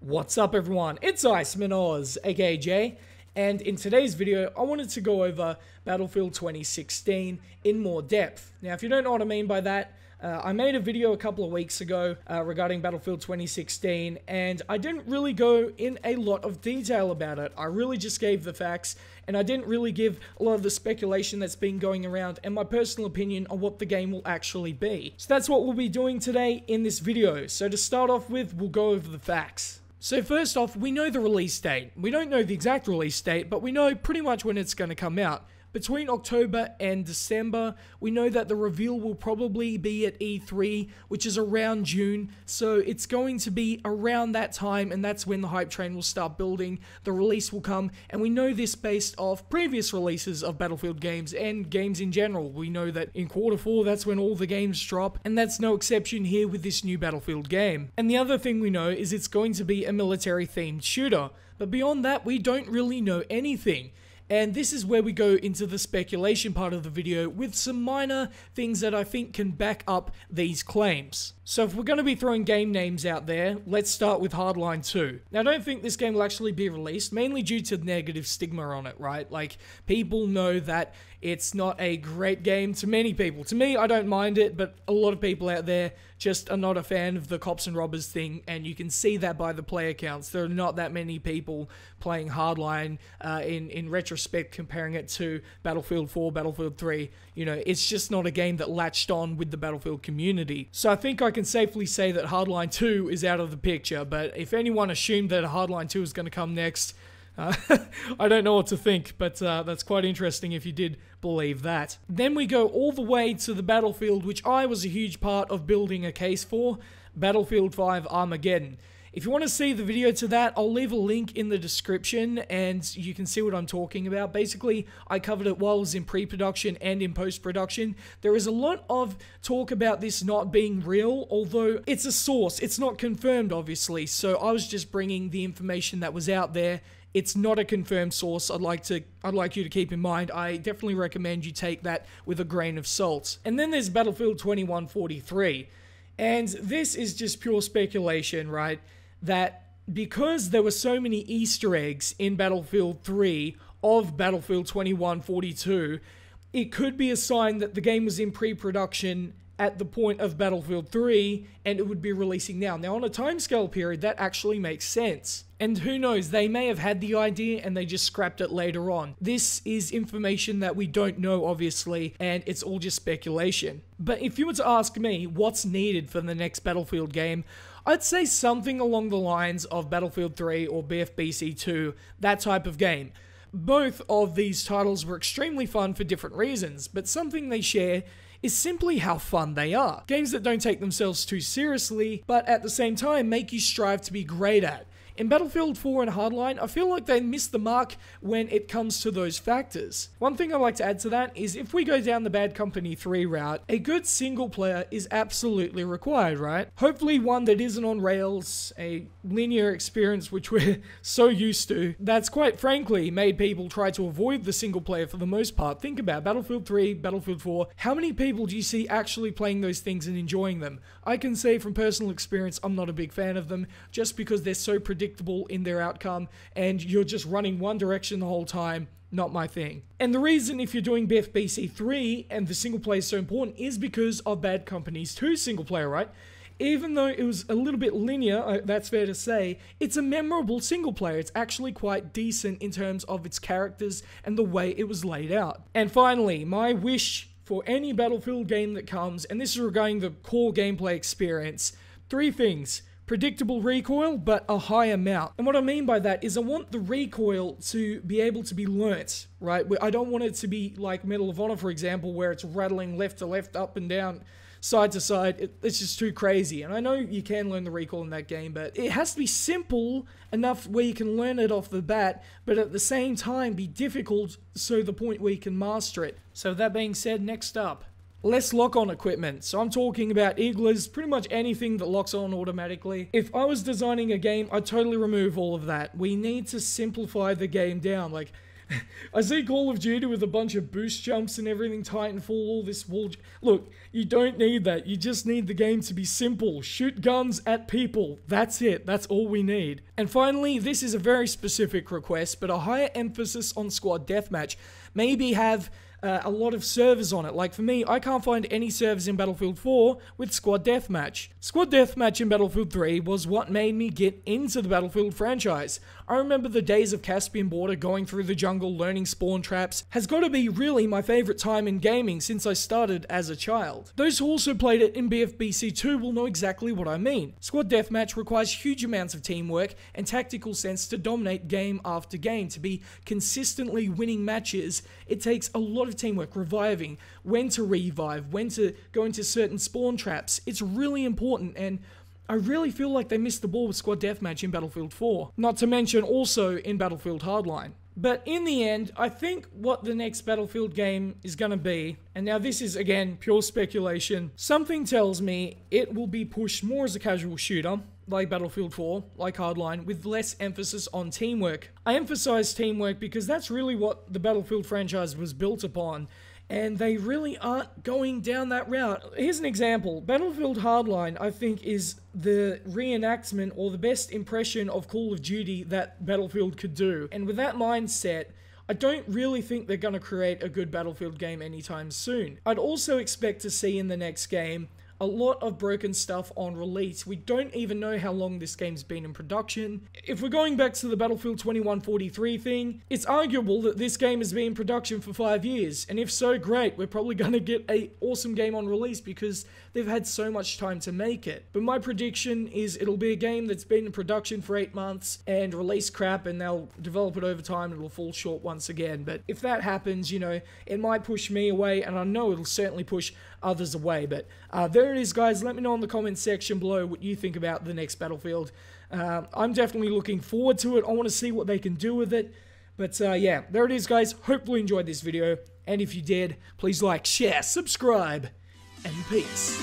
What's up everyone, it's Iceman Oz, aka Jay, and in today's video I wanted to go over Battlefield 2016 in more depth. Now if you don't know what I mean by that, I made a video a couple of weeks ago regarding Battlefield 2016 and I didn't really go in a lot of detail about it. I really just gave the facts and I didn't really give a lot of the speculation that's been going around and my personal opinion on what the game will actually be. So that's what we'll be doing today in this video. So to start off with, we'll go over the facts. So first off, we know the release date. We don't know the exact release date, but we know pretty much when it's going to come out. Between October and December, we know that the reveal will probably be at E3, which is around June, so it's going to be around that time, and that's when the hype train will start building, the release will come, and we know this based off previous releases of Battlefield games, and games in general. We know that in Q4, that's when all the games drop, and that's no exception here with this new Battlefield game. And the other thing we know is it's going to be a military-themed shooter, but beyond that, we don't really know anything. And this is where we go into the speculation part of the video with some minor things that I think can back up these claims. So if we're going to be throwing game names out there, let's start with Hardline 2. Now I don't think this game will actually be released, mainly due to the negative stigma on it, right? Like, people know that it's not a great game to many people. To me, I don't mind it, but a lot of people out there just are not a fan of the cops and robbers thing, and you can see that by the player counts. There are not that many people playing Hardline in retrospect, comparing it to Battlefield 4, Battlefield 3. You know, it's just not a game that latched on with the Battlefield community. So I think I can safely say that Hardline 2 is out of the picture, but if anyone assumed that Hardline 2 is going to come next, I don't know what to think, but that's quite interesting if you did believe that. Then we go all the way to the Battlefield, which I was a huge part of building a case for, Battlefield 5 Armageddon. If you want to see the video to that, I'll leave a link in the description and you can see what I'm talking about. Basically, I covered it while I was in pre-production and in post-production. There is a lot of talk about this not being real, although it's a source. It's not confirmed, obviously, so I was just bringing the information that was out there. It's not a confirmed source. I'd like you to keep in mind. I definitely recommend you take that with a grain of salt. And then there's Battlefield 2143. And this is just pure speculation, right? That because there were so many Easter eggs in Battlefield 3 of Battlefield 2142, it could be a sign that the game was in pre-production at the point of Battlefield 3 and it would be releasing now. Now, on a timescale period, that actually makes sense. And who knows, they may have had the idea and they just scrapped it later on. This is information that we don't know, obviously, and it's all just speculation. But if you were to ask me what's needed for the next Battlefield game, I'd say something along the lines of Battlefield 3 or BF5 2, that type of game. Both of these titles were extremely fun for different reasons, but something they share is simply how fun they are. Games that don't take themselves too seriously, but at the same time make you strive to be great at. In Battlefield 4 and Hardline, I feel like they missed the mark when it comes to those factors. One thing I'd like to add to that is if we go down the Bad Company 3 route, a good single player is absolutely required, right? Hopefully one that isn't on rails, a linear experience which we're so used to, that's quite frankly made people try to avoid the single player for the most part. Think about Battlefield 3, Battlefield 4, how many people do you see actually playing those things and enjoying them? I can say from personal experience I'm not a big fan of them just because they're so predictable in their outcome and you're just running one direction the whole time. Not my thing. And the reason if you're doing BF5 3 and the single player is so important is because of Bad Company's 2 single player, right? Even though it was a little bit linear, that's fair to say, it's a memorable single player. It's actually quite decent in terms of its characters and the way it was laid out. And finally, my wish for any Battlefield game that comes, and this is regarding the core gameplay experience, 3 things. Predictable recoil, but a high amount. And what I mean by that is I want the recoil to be able to be learnt, right? I don't want it to be like Medal of Honor, for example, where it's rattling left to left, up and down, side to side. It's just too crazy. And I know you can learn the recoil in that game, but it has to be simple enough where you can learn it off the bat, but at the same time be difficult so the point where you can master it. So that being said, next up, less lock-on equipment. So I'm talking about iglas, pretty much anything that locks on automatically. If I was designing a game, I'd totally remove all of that. We need to simplify the game down. Like, I see Call of Duty with a bunch of boost jumps and everything, Titanfall, all this wall. Look, you don't need that. You just need the game to be simple. Shoot guns at people. That's it. That's all we need. And finally, this is a very specific request, but a higher emphasis on squad deathmatch. Maybe have a lot of servers on it. Like for me, I can't find any servers in Battlefield 4 with squad deathmatch. Squad deathmatch in Battlefield 3 was what made me get into the Battlefield franchise. I remember the days of Caspian Border, going through the jungle, learning spawn traps. Has got to be really my favorite time in gaming since I started as a child. Those who also played it in BF5 will know exactly what I mean. Squad deathmatch requires huge amounts of teamwork and tactical sense to dominate game after game. To be consistently winning matches, it takes a lot of teamwork, reviving, when to revive, when to go into certain spawn traps. It's really important, and I really feel like they missed the ball with squad deathmatch in Battlefield 4. Not to mention also in Battlefield Hardline. But in the end, I think what the next Battlefield game is going to be, and now this is again pure speculation, something tells me it will be pushed more as a casual shooter, like Battlefield 4, like Hardline, with less emphasis on teamwork. I emphasize teamwork because that's really what the Battlefield franchise was built upon, and they really aren't going down that route. Here's an example. Battlefield Hardline, I think, is the reenactment or the best impression of Call of Duty that Battlefield could do. And with that mindset, I don't really think they're going to create a good Battlefield game anytime soon. I'd also expect to see in the next game a lot of broken stuff on release. We don't even know how long this game's been in production. If we're going back to the Battlefield 2143 thing, it's arguable that this game has been in production for 5 years, and if so, great, we're probably gonna get an awesome game on release because they've had so much time to make it. But my prediction is it'll be a game that's been in production for 8 months and release crap, and they'll develop it over time and it'll fall short once again. But if that happens, you know, it might push me away, and I know it'll certainly push others away. But there it is, guys. Let me know in the comments section below what you think about the next Battlefield. I'm definitely looking forward to it. I want to see what they can do with it. But yeah, there it is, guys. Hopefully you enjoyed this video, and if you did, please like, share, subscribe, and peace.